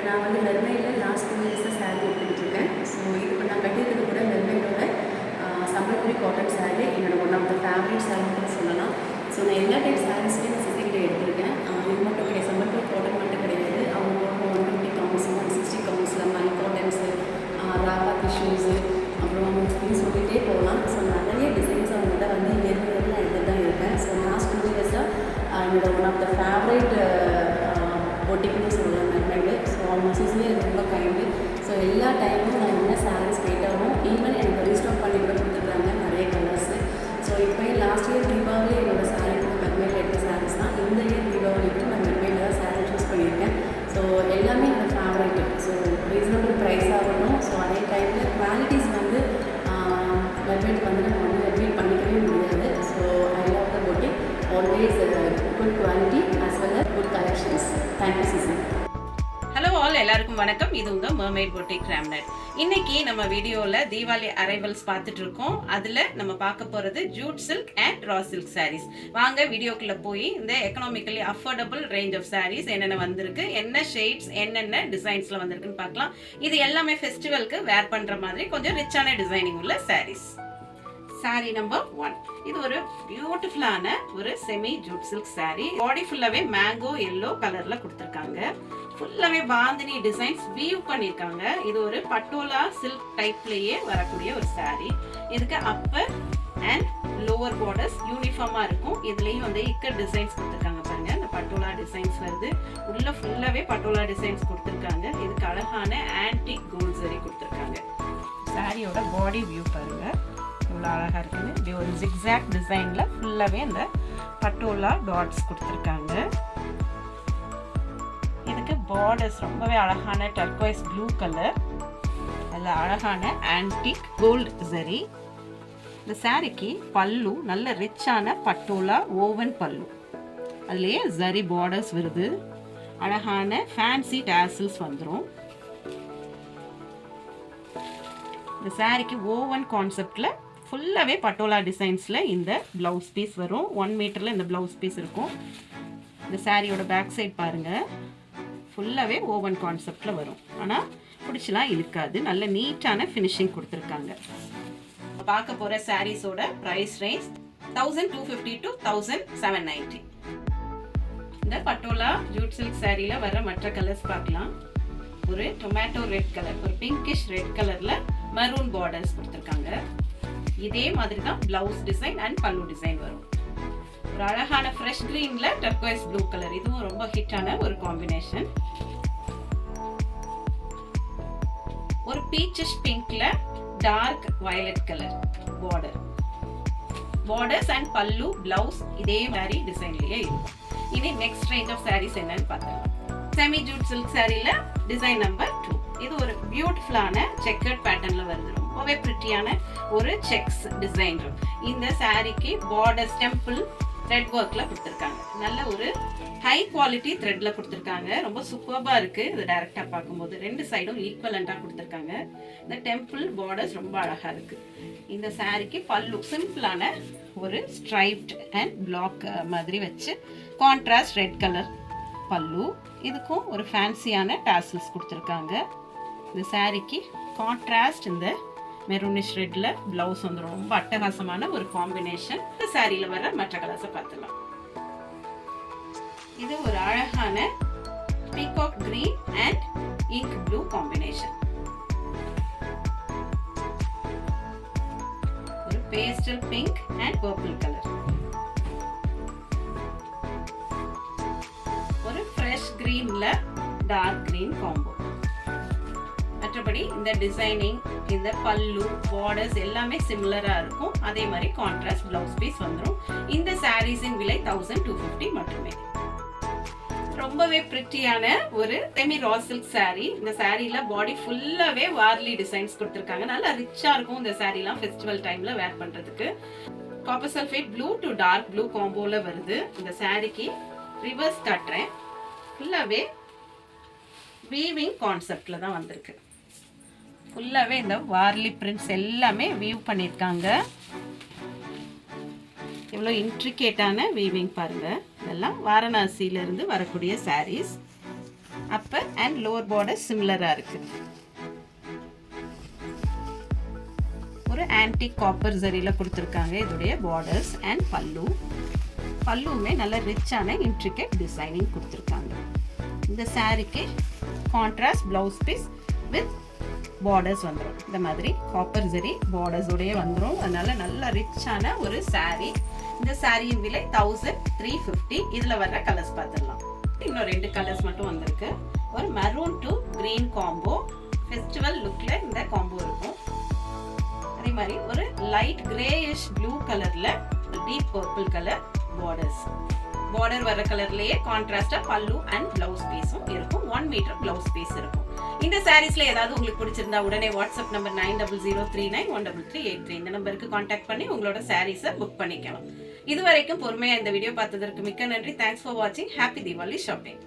நான் வந்து மெர்மைடில் லாஸ்ட் 2 இயர்ஸாக சாரீ எடுத்துக்கிட்டுருக்கேன். ஸோ இது இப்போ நான் கட்டியிருக்கிறது கூட மெர்மைடோட சம்பல்புரி காட்டன் சாரீ என்னோட ஒன் ஆஃப் த ஃபேவரட் சாரீன்னு சொல்லலாம். ஸோ நான் எல்லா டைப் சாரீஸுமே நான் சித்திக்கிட்ட எடுத்திருக்கேன். இது மட்டும் கிடையாது, சம்பல்புரி காட்டன் மட்டும் கிடையாது. அவங்க 120 கவுண்ட்ஸ் 160 கவுண்ட்ஸில் மல் காட்டன்ஸு, ராவா டிஷ்யூஸு, அப்புறம் இப்படின்னு சொல்லிகிட்டே போகலாம். ஸோ நிறைய டிசைன்ஸ் அவங்கள்ட்ட வந்து மெர்மைடில் நான் எடுத்துகிட்டு தான் இருக்கேன். ஸோ லாஸ்ட் 2 இயர்ஸாக என்னோட ஒன் ஆஃப் த ஃபேவரட் பொட்டிக்னு சொல்லலாம் மெர்மைடு. ஸோ அவங்க சீசனே ரொம்ப கைண்டு. ஸோ எல்லா டைமும் நான் என்ன சாரீஸ் கேட்டாலும் ஈவன் எனக்கு ரீஸ்டாக் பண்ணி கூட கொடுத்துருக்காங்க நிறைய கலர்ஸு. ஸோ இப்போ லாஸ்ட் இயர் தீபாவளி என்னோட சாரீ மெர்மைடில் எடுத்த சாரீஸ் தான். இந்த இயர் தீபாவளிக்கு நான் மெர்மைடில் தான் சாரீ சூஸ் பண்ணியிருக்கேன். ஸோ எல்லாமே என்னோட ஃபேவரேட்டு. ஸோ ரீசனபிள் ப்ரைஸ் ஆகணும். ஸோ அதே டைமில் குவாலிட்டிஸ் வந்து மெர்மைட் வந்து நம்ம வந்து ரிப்பீட் பண்ணிக்கவே முடியாது. So I love the boutique, always good quality as well as good collections. Thank you Susan. Hello all, எல்லாருக்கும் வணக்கம். இது உங்க மர்மைட் பொட்டிக் ராம்நட். இன்னைக்கு நம்ம வீடியோல தீபாவளி அரைவல்ஸ் பார்த்துட்டு இருக்கோம். அதுல நம்ம பார்க்க போறது jute silk and raw silk sarees. வாங்க வீடியோக்குள்ள போய் இந்த economically affordable range of sarees என்னென்ன வந்திருக்கு, என்ன ஷேட்ஸ், என்னென்ன டிசைன்ஸ்ல வந்திருக்குன்னு பார்க்கலாம். இது எல்லாமே ஃபெஸ்டிவலுக்கு வேர் பண்ற மாதிரி கொஞ்சம் ரிச்சான டிசைனிங் உள்ள சாரீஸ். Sorry number 1. இது ஒரு பியூட்டிஃபுல்லான ஒரு செமி ஜூட் சில்க் சாரி. பாடி ஃபுல்லாவே மேங்கோ எல்லோ கலர்ல கொடுத்துருக்காங்க. ஃபுல்லாவே பாந்தினி டிசைன்ஸ் வீவ் பண்ணிருக்காங்க. இது ஒரு பட்டோலா சில்க் டைப்லயே வரக்கூடிய ஒரு சாரி. இதுக்கு அப்பர் அண்ட் லோவர் பார்டர்ஸ் யூனிஃபார்மா இருக்கும். இதுலயும் வந்து இக்கட் டிசைன்ஸ் கொடுத்துருக்காங்க பாருங்க. இந்த பட்டோலா டிசைன்ஸ் வருது. உள்ள ஃபுல்லாவே பட்டோலா டிசைன்ஸ் கொடுத்துருக்காங்க. இதுக்கு அழகான ஆன்டிக் கோல்ட் ஜரி கொடுத்துருக்காங்க. சாரியோட பாடி வியூ பாருங்க, இவ்வளோ அழகாக இருக்குது. இப்படி ஒரு ஜிக்ஸாக் டிசைனில் ஃபுல்லாகவே இந்த பட்டோலா டாட்ஸ் கொடுத்துருக்காங்க. இதுக்கு பார்டர்ஸ் ரொம்பவே அழகான டர்க்வைஸ் ப்ளூ கலர், அதில் அழகான ஆன்டிக் கோல்டு ஜரி. இந்த சாரிக்கு பல்லு நல்ல ரிச்சான பட்டோலா ஓவன் பல்லு, அதுலேயே ஜரி பார்டர்ஸ் வருது. அழகான ஃபேன்சி டாசல்ஸ் வந்துடும். இந்த சாரிக்கு ஓவன் கான்செப்டில் ஃபுல்லாகவே பட்டோலா டிசைன்ஸில் இந்த ப்ளவுஸ் பீஸ் வரும். 1 மீட்டரில் இந்த ப்ளவுஸ் பீஸ் இருக்கும். இந்த சாரியோட பேக் சைட் பாருங்கள், ஃபுல்லாகவே ஓவன் கான்செப்டில் வரும். ஆனால் பிடிச்சலாம் இழுக்காது. நல்ல நீட்டான ஃபினிஷிங் கொடுத்துருக்காங்க. பார்க்க போகிற சாரீஸோட ப்ரைஸ் ரேஞ்ச் 1250 to 1790. இந்த பட்டோலா ஜூட் சில்க் சாரியில் வர மற்ற கலர்ஸ் பார்க்கலாம். ஒரு டொமேட்டோ ரெட் கலர், ஒரு பிங்கிஷ் ரெட் கலரில் மரூன் பார்டர்ஸ் கொடுத்துருக்காங்க. இதே மாதிரி தான் blouse design and pallu design வரும். ஒரு அழகான ஃப்ரெஷ் கிரீன்ல டர்க்வைஸ் ப்ளூ கலர், இதுவும் ரொம்ப ஹிட்டான ஒரு காம்பினேஷன். ஒரு பீச்சிஷ் பிங்க்ல dark violet colour borders and pallu blouse இதே மாதிரி டிசைன்லயே இருக்கும். இனி நெக்ஸ்ட் ரேஞ்ச் ஆஃப் சாரீஸ் என்னன்னு பார்த்தலாம். செமி ஜூட் சில்க் சாரில டிசைன் நம்பர் 2. இது ஒரு பியூட்டிஃபுல்லான செக்கர்ட் பேட்டர்ன்ல வருது. ரொம்பவே பிரிட்டியான ஒரு செக்ஸ் டிசைன். இந்த சாரிக்கு பார்டர்ஸ் டெம்பிள் த்ரெட் ஒர்க்ல கொடுத்துருக்காங்க. நல்ல ஒரு ஹை குவாலிட்டி த்ரெட்ல கொடுத்துருக்காங்க. ரொம்ப சூப்பர்பா இருக்கு. இது டைரக்டா பார்க்கும்போது 2 சைடும் ஈக்குவலண்டா கொடுத்துருக்காங்க. இந்த டெம்பிள் பார்டர்ஸ் ரொம்ப அழகா இருக்கு. இந்த சாரிக்கு பல்லு சிம்பிளான ஒரு ஸ்ட்ரைப்ட் அண்ட் பிளாக் மாதிரி வச்சு கான்ட்ராஸ்ட் ரெட் கலர் பல்லு. இதுக்கும் ஒரு ஃபேன்சியான டாசல்ஸ் கொடுத்துருக்காங்க. இந்த சாரிக்கு கான்ட்ராஸ்ட் இந்த மெரூனிஷ் ரெட்ல பிளவுஸ் வந்து ரொம்ப அட்டகாசமான ஒரு காம்பினேஷன். இந்த சாரியில வர மற்ற கலர்ஸை பார்த்துலாம். இது ஒரு அழகான peacock green and ink blue combination. ஒரு pastel pink and purple colour. ஒரு ஃப்ரெஷ் கிரீன்ல டார்க் கிரீன் காம்போ. மற்றபடி இந்த டிசைனிங், இந்த பல்லு பார்டர்ஸ் எல்லாமே சிமிலரா இருக்கும். அதே மாதிரி கான்ட்ராஸ்ட் பிளவுஸ் பீஸ் வந்துடும். இந்த சாரீஸின் விலை 1250 மட்டுமே. ரொம்பவே பிரிட்டியான ஒரு செமி ரா சில்க் சாரி. இந்த சாரியில பாடி ஃபுல்லாவே வார்லி டிசைன்ஸ் கொடுத்துருக்காங்க. நல்லா ரிச்சா இருக்கும் இந்த சாரிலாம் ஃபெஸ்டிவல் டைம்ல வேர் பண்றதுக்கு. Copper sulphate blue to dark blue காம்போல வருது. இந்த சாரிக்கு ரிவர்ஸ் காட்டுறேன். ஃபுல்லாவே வீவிங் கான்செப்ட்ல தான் வந்திருக்கு. ஃபுல்லாகவே இந்த வார்லி பிரிண்ட்ஸ் எல்லாமே வீவ் பண்ணியிருக்காங்க. எவ்வளோ இன்ட்ரிகேட்டான வீவிங் பாருங்கள். இதெல்லாம் வாரணாசியிலேருந்து வரக்கூடிய sarees. Upper and lower border சிமிலராக இருக்கு. ஒரு ஆன்டிக் காப்பர் ஜரியில் கொடுத்துருக்காங்க இதோடைய பார்டர்ஸ் அண்ட் பல்லுவுமே நல்ல ரிச்சான இன்ட்ரிகேட் டிசைனிங் கொடுத்துருக்காங்க. இந்த சாரிக்கு contrast blouse piece with borders வந்துடும். இந்த மாதிரி காப்பர் ஜரி பார்டர்ஸோடய வந்துடும். அதனால நல்ல ரிச்சான ஒரு சாரீ. இந்த சாரியின் விலை 1350. இதில் வர்ற கலர்ஸ் பார்த்துடலாம். இன்னும் 2 கலர்ஸ் மட்டும் வந்திருக்கு. ஒரு maroon to green combo. Festival லுக்ல இந்த காம்போ இருக்கும். அதே மாதிரி ஒரு லைட் கிரேயிஷ் ப்ளூ கலர்ல டீப் பர்பிள் கலர் பார்டர் வர கலர்லயே கான்ட்ராஸ்டா பல்லு அண்ட் பிளவுஸ் பீஸும் இருக்கும். 1 மீட்டர் பிளவுஸ் பீஸ் இருக்கும். இந்த சாரீஸ்ல ஏதாவது உங்களுக்கு பிடிச்சிருந்தா உடனே வாட்ஸ்அப் நம்பர் 9003913383 இந்த நம்பருக்கு கான்டாக்ட் பண்ணி உங்களோட சாரீஸை புக் பண்ணிக்கலாம். இதுவரைக்கும் பொறுமையா இந்த வீடியோ பார்த்ததற்கு மிக்க நன்றி. தேங்க்ஸ் ஃபார் வாட்சிங். Happy Deepavali shopping.